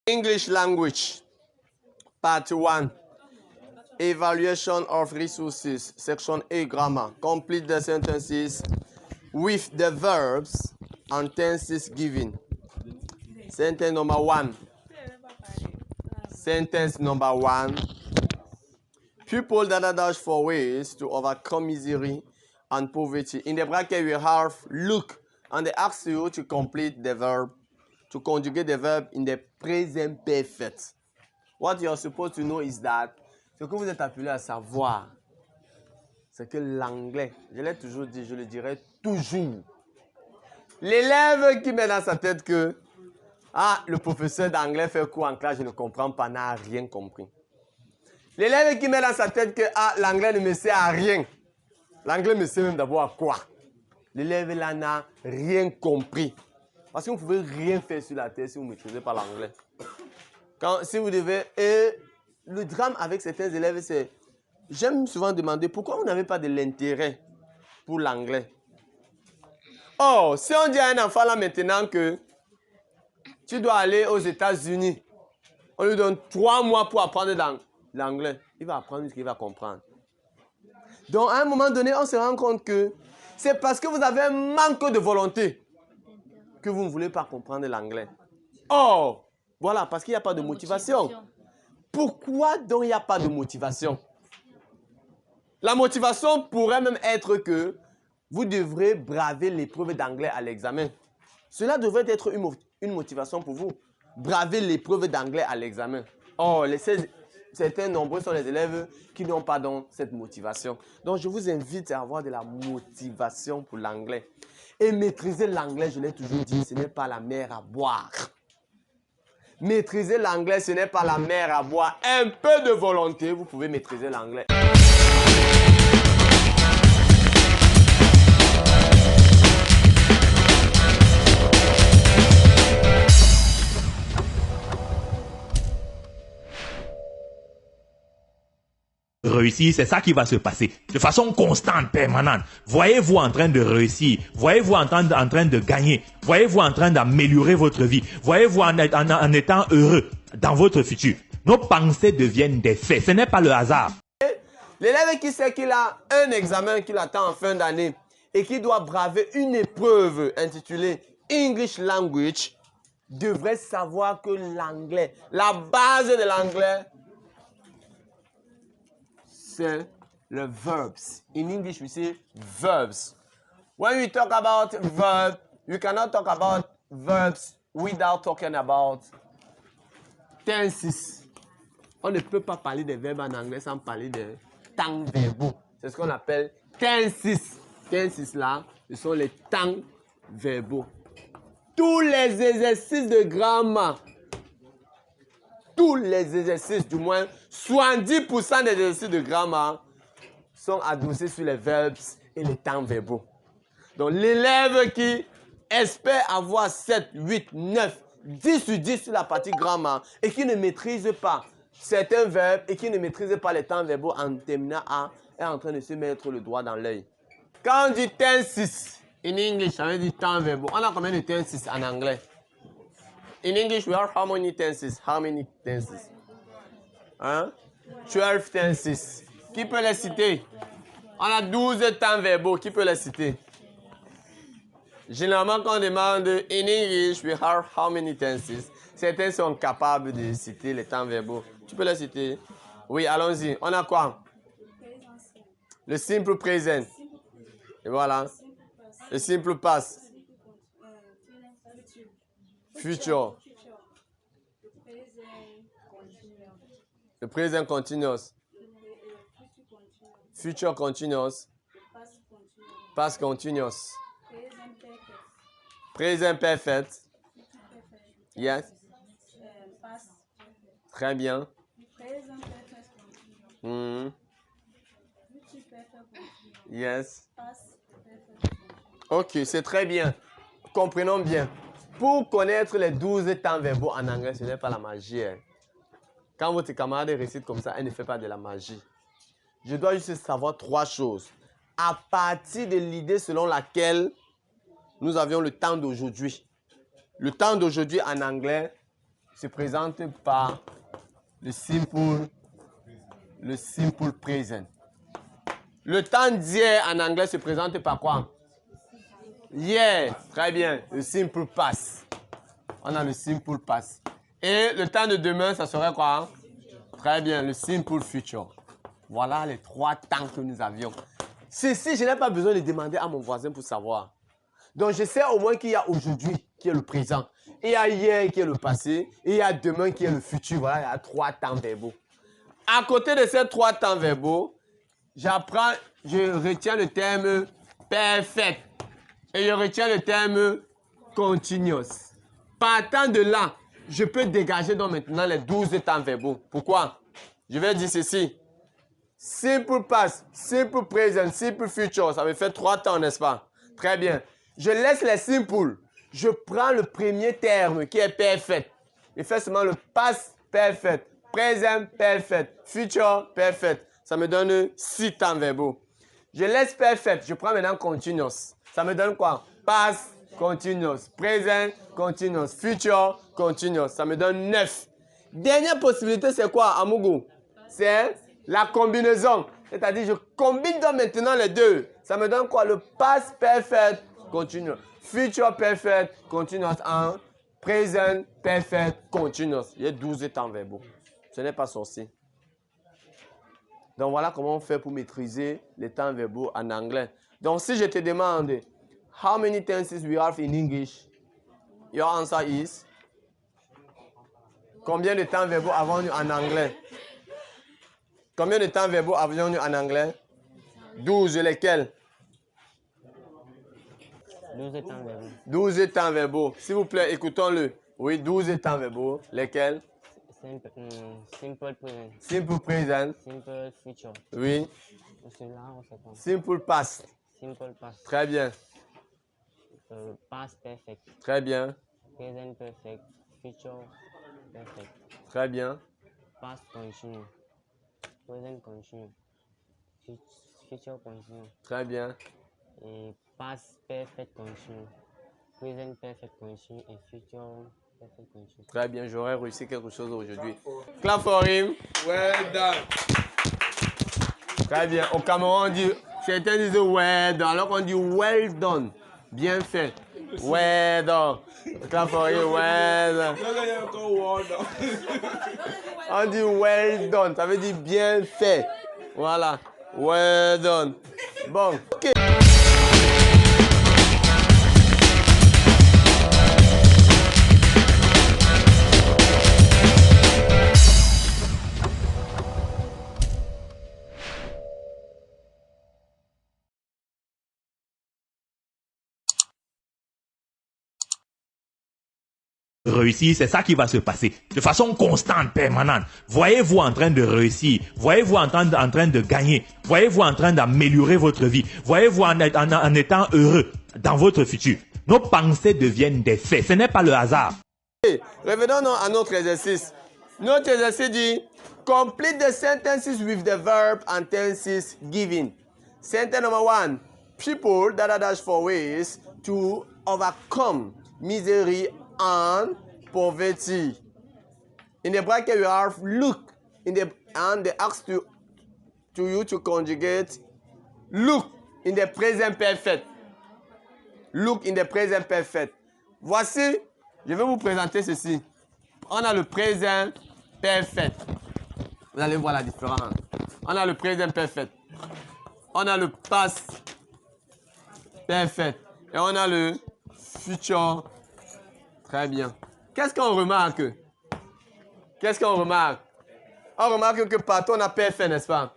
English language, part 1. Evaluation of resources, section A, grammar. Complete the sentences with the verbs and tenses given. Sentence number 1. Sentence number 1. People that are dash for ways to overcome misery and poverty. In the bracket, we have look, and they ask you to complete the verb, to conjugate the verb in the present perfect. What you're supposed to know is that ce que vous êtes appelé à savoir, c'est que l'anglais, je l'ai toujours dit, je le dirai toujours. L'élève qui met dans sa tête que le professeur d'anglais fait cours en classe, je ne comprends pas, n'a rien compris. L'élève qui met dans sa tête que l'anglais ne me sert à rien. L'anglais me sert même d'abord à quoi? L'élève là n'a rien compris. Parce que vous ne pouvez rien faire sur la terre si vous ne maîtrisez pas l'anglais. Si vous devez... Et le drame avec certains élèves, c'est... J'aime souvent demander pourquoi vous n'avez pas de l'intérêt pour l'anglais. Oh, si on dit à un enfant là maintenant que tu dois aller aux États-Unis, on lui donne 3 mois pour apprendre l'anglais, il va apprendre ce qu'il va comprendre. Donc, à un moment donné, on se rend compte que c'est parce que vous avez un manque de volonté que vous ne voulez pas comprendre l'anglais. Oh, voilà, parce qu'il n'y a pas de motivation. Pourquoi donc il n'y a pas de motivation? La motivation pourrait même être que vous devrez braver l'épreuve d'anglais à l'examen. Cela devrait être une motivation pour vous. Braver l'épreuve d'anglais à l'examen. Oh, certains nombreux sont les élèves qui n'ont pas donc cette motivation. Donc, je vous invite à avoir de la motivation pour l'anglais. Et maîtriser l'anglais, je l'ai toujours dit, ce n'est pas la mer à boire. Maîtriser l'anglais, ce n'est pas la mer à boire. Un peu de volonté, vous pouvez maîtriser l'anglais. Réussir, c'est ça qui va se passer de façon constante, permanente. Voyez-vous en train de réussir, voyez-vous en train de gagner, voyez-vous en train d'améliorer votre vie, voyez-vous en étant heureux dans votre futur. Nos pensées deviennent des faits, ce n'est pas le hasard. L'élève qui sait qu'il a un examen qui l'attend en fin d'année et qui doit braver une épreuve intitulée English Language devrait savoir que l'anglais, la base de l'anglais, c'est le verbs. In English, we say verbs. When we talk about verb, you cannot talk about verbs without talking about tenses. On ne peut pas parler des verbes en anglais sans parler des temps verbaux. C'est ce qu'on appelle tenses. Tenses là, ce sont les temps verbaux. Tous les exercices de grammaire, tous les exercices, du moins 70% des exercices de grammaire sont adossés sur les verbes et les temps verbaux. Donc l'élève qui espère avoir 7, 8, 9, 10 sur 10 sur la partie grammaire et qui ne maîtrise pas certains verbes et qui ne maîtrise pas les temps verbaux en terminant A est en train de se mettre le doigt dans l'œil. Quand on dit tenses in English, ça veut dire temps verbaux. On a combien de tenses en anglais? In English, we have how many tenses? How many tenses? Hein? 12 tenses. Qui peut les citer? On a 12 temps verbaux. Qui peut les citer? Généralement, quand on demande in English, we have how many tenses? Certains sont capables de citer les temps verbaux. Tu peux les citer? Oui, allons-y. On a quoi? Le simple présent. Et voilà. Le simple past. Future. Le présent continuous. Future continuous. Past continuous. Présent perfect. Yes. Très bien. Yes. Ok, c'est très bien. Comprenons bien. Pour connaître les 12 temps verbaux en anglais, ce n'est pas la magie. Hein. Quand votre camarade récite comme ça, elle ne fait pas de la magie. Je dois juste savoir 3 choses. À partir de l'idée selon laquelle nous avions le temps d'aujourd'hui. Le temps d'aujourd'hui en anglais, se présente par le simple present. Le temps d'hier en anglais se présente par quoi? Hier, très bien, le simple past. On a le simple past. Et le temps de demain, ça serait quoi? Très bien, le simple future. Voilà les 3 temps que nous avions. Ceci, je n'ai pas besoin de demander à mon voisin pour savoir. Donc, je sais au moins qu'il y a aujourd'hui, qui est le présent. Et il y a hier, qui est le passé. Et il y a demain, qui est le futur. Voilà, il y a 3 temps verbaux. À côté de ces 3 temps verbaux, je retiens le terme perfect. Et je retiens le terme continuous. Partant de là, je peux dégager donc maintenant les 12 temps verbaux. Pourquoi? Je vais dire ceci. Simple past, simple present, simple future. Ça me fait 3 temps, n'est-ce pas? Très bien. Je laisse les simples. Je prends le premier terme qui est perfect. Je fais seulement le past perfect, present perfect, future perfect. Ça me donne 6 temps verbaux. Je laisse perfect. Je prends maintenant continuous. Ça me donne quoi? Past continuous, present continuous, future continuous. Ça me donne 9. Dernière possibilité, c'est quoi, Amougou? C'est la combinaison. C'est-à-dire, je combine donc maintenant les deux. Ça me donne quoi? Le past perfect continuous, future perfect continuous en present perfect continuous. Il y a 12 temps verbaux. Ce n'est pas sorcier. Donc, voilà comment on fait pour maîtriser les temps verbaux en anglais. Donc, si je te demande, how many tenses we have in English? Your answer is? Combien de temps verbaux avons-nous en anglais? Combien de temps verbaux avions-nous en anglais? 12, lesquels? 12 temps verbaux. 12 temps verbaux. S'il vous plaît, écoutons-le. Oui, 12 temps verbaux. Lesquels? Simple present. Simple present. Simple future. Oui. Celui-là, on sait pas. Simple past. Simple past. Très bien. Past perfect. Très bien. Present perfect. Future perfect. Très bien. Past continue. Present continue. Future continue. Très bien. Et past perfect continue. Present perfect continue et future perfect continue. Très bien, j'aurais réussi quelque chose aujourd'hui. Clap for him. Well done. Très bien. Au Cameroun, on dit, certains disent well done, alors qu'on dit well done. Bien fait. Well done. Clap for him. Well done. On dit well done, ça veut dire bien fait. Voilà. Well done. Bon. Ok. Réussir, c'est ça qui va se passer de façon constante, permanente. Voyez-vous en train de réussir, voyez-vous en train de gagner, voyez-vous en train d'améliorer votre vie, voyez-vous en étant heureux dans votre futur. Nos pensées deviennent des faits, ce n'est pas le hasard. Revenons à notre exercice. Notre exercice dit complete the sentences with the verb and tenses given. Sentence number 1. People dash for ways to overcome misery and poverty. In the bracket you have look and they ask to you to conjugate look in the present perfect. Look in the present perfect. Voici, je vais vous présenter ceci. On a le présent perfect. Vous allez voir la différence. On a le présent perfect. On a le past perfect. Et on a le future. Très bien. Qu'est-ce qu'on remarque? Qu'est-ce qu'on remarque? On remarque que partout on a perfect, n'est-ce pas?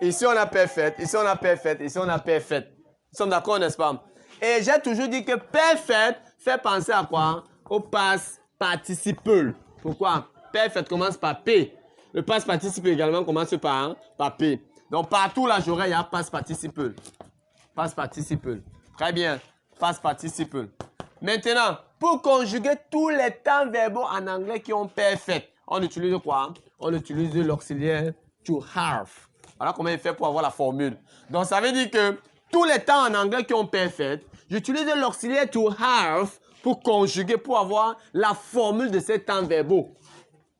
Ici on a perfect, ici on a perfect, ici on a perfect. Nous sommes d'accord, n'est-ce pas? Et j'ai toujours dit que perfect fait penser à quoi? Au past participle. Pourquoi? Perfect commence par P. Le past participle également commence par P. Donc partout là, j'aurai un past participle. Past participle. Très bien. Past participle. Maintenant, pour conjuguer tous les temps verbaux en anglais qui ont perfect, on utilise quoi? On utilise l'auxiliaire to have. Voilà comment il fait pour avoir la formule. Donc ça veut dire que tous les temps en anglais qui ont perfect, j'utilise l'auxiliaire to have pour conjuguer, pour avoir la formule de ces temps verbaux.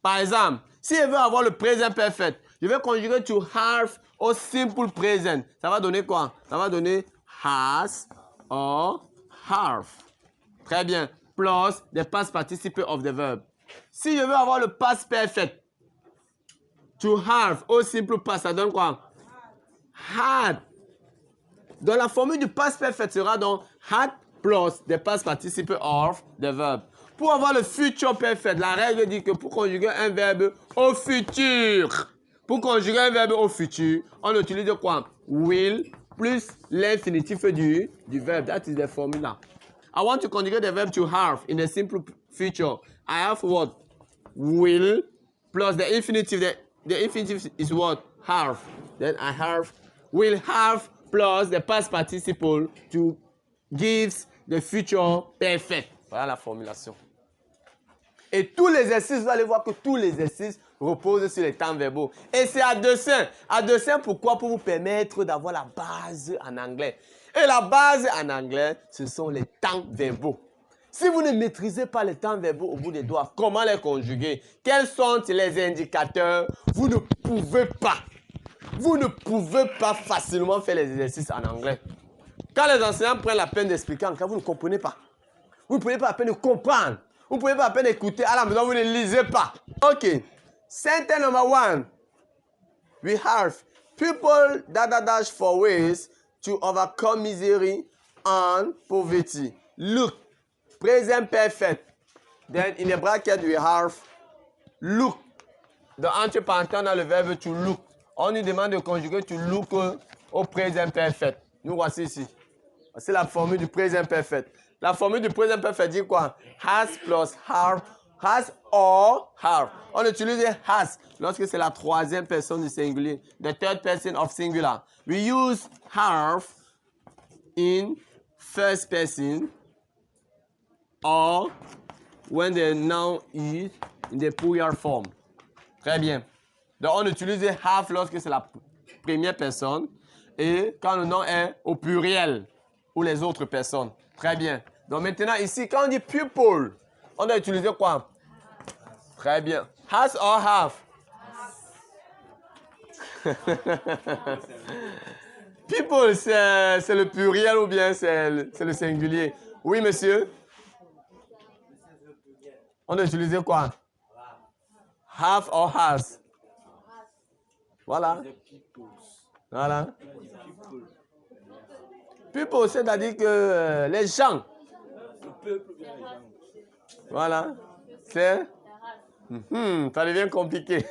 Par exemple, si je veux avoir le présent perfect, je vais conjuguer to have au simple present. Ça va donner quoi? Ça va donner has or have. Très bien. Plus the past participle of the verb. Si je veux avoir le past perfect, to have au simple past, ça donne quoi? Had. Donc la formule du past perfect sera donc had plus the past participle of the verb. Pour avoir le future perfect, la règle dit que pour conjuguer un verbe au futur, on utilise quoi? Will plus l'infinitif du verbe. That is the formula. I want to conjugate the verb to have in a simple future. I have what? Will plus the infinitive. The infinitive is what? Have. Then I have will have plus the past participle to gives the future perfect. Voilà la formulation. Et tous les exercices, vous allez voir que tous les exercices reposent sur les temps verbaux. Et c'est à dessein. À dessein, pourquoi? Pour vous permettre d'avoir la base en anglais. Et la base en anglais, ce sont les temps verbaux. Si vous ne maîtrisez pas les temps verbaux au bout des doigts, comment les conjuguer? Quels sont les indicateurs? Vous ne pouvez pas facilement faire les exercices en anglais. Quand les enseignants prennent la peine d'expliquer en anglais, vous ne comprenez pas. Vous ne prenez pas la peine de comprendre. Vous ne pouvez pas la peine d'écouter. À la maison, vous ne lisez pas. OK. Sentence number 1. We have people dash for ways to overcome misery and poverty. Look. Present perfect. Then in the bracket, we have look. Dans entre parenthèses, on a le verbe to look. On nous demande de conjuguer to look au présent perfect. Nous voici ici. C'est la formule du présent perfect. La formule du présent perfect dit quoi? Has plus have. Has or have. On utilise has lorsque c'est la troisième personne du singulier. The third person of singular. We use have in first person or when the noun is in the plural form. Très bien. Donc on utilise have lorsque c'est la première personne et quand le nom est au pluriel ou les autres personnes. Très bien. Donc maintenant ici, quand on dit people, on doit utiliser quoi? Très bien. Has or have? People, c'est le pluriel ou bien c'est le singulier? Oui, monsieur? On doit utiliser quoi? Have or has? Voilà. Voilà. People, c'est-à-dire que les gens. Voilà. C'est. Ça devient compliqué.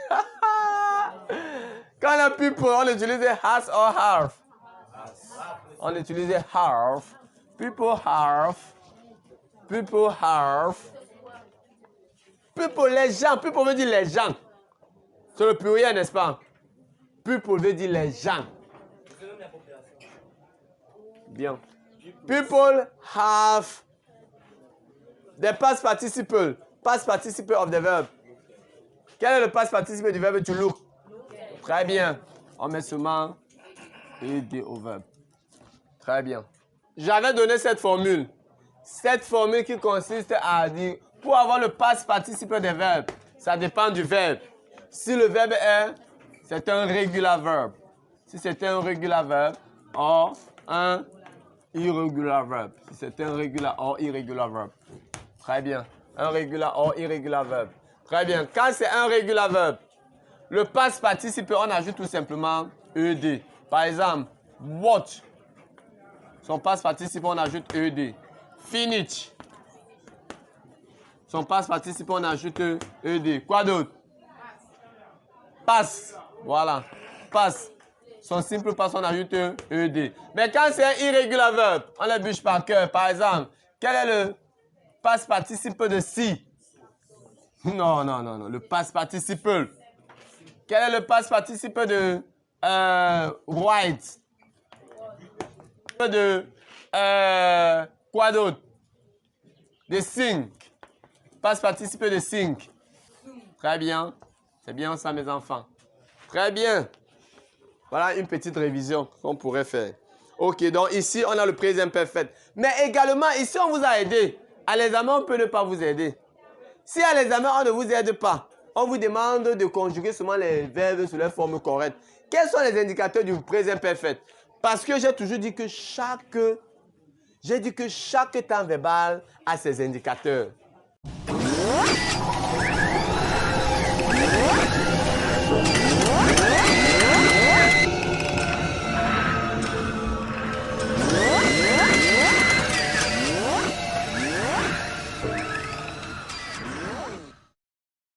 Quand on a people, on utilise has or have. On utilise have. People have. People have. People, les gens. People veut dire les gens. C'est le pluriel, n'est-ce pas? People veut dire les gens. Bien. People have the past participle. Past participle of the verb. Quel est le past participle du verbe to look? Très bien. On met seulement ed au verbe. Très bien. J'avais donné cette formule. Cette formule qui consiste à dire, pour avoir le past participle des verbes, ça dépend du verbe. Si le verbe est, c'est un regular verb. Si c'est un regular verb, or un irregular verb. Si c'est un regular or irregular verb. Très bien. Un regular or irregular verb. Très bien. Quand c'est un regular verb, le past participe, on ajoute tout simplement ed. Par exemple, watch. Son past participe, on ajoute ed. Finish. Son past participe, on ajoute ed. Quoi d'autre? Pass. Voilà. Pass. Son simple pass, on ajoute ed. Mais quand c'est un irregular verb, on le bûche par cœur. Par exemple, quel est le past participe de si? Non. Le past participle. Quel est le past participe de write? De quoi d'autre? De sing. Past participe de sing. Très bien. C'est bien ça, mes enfants. Très bien. Voilà une petite révision qu'on pourrait faire. Ok, donc ici, on a le présent perfect. Mais également, ici, on vous a aidé. À l'examen, on peut ne pas vous aider. Si à l'examen, on ne vous aide pas, on vous demande de conjuguer seulement les verbes sur leur forme correcte. Quels sont les indicateurs du présent perfect? Parce que j'ai toujours dit que chaque temps verbal a ses indicateurs.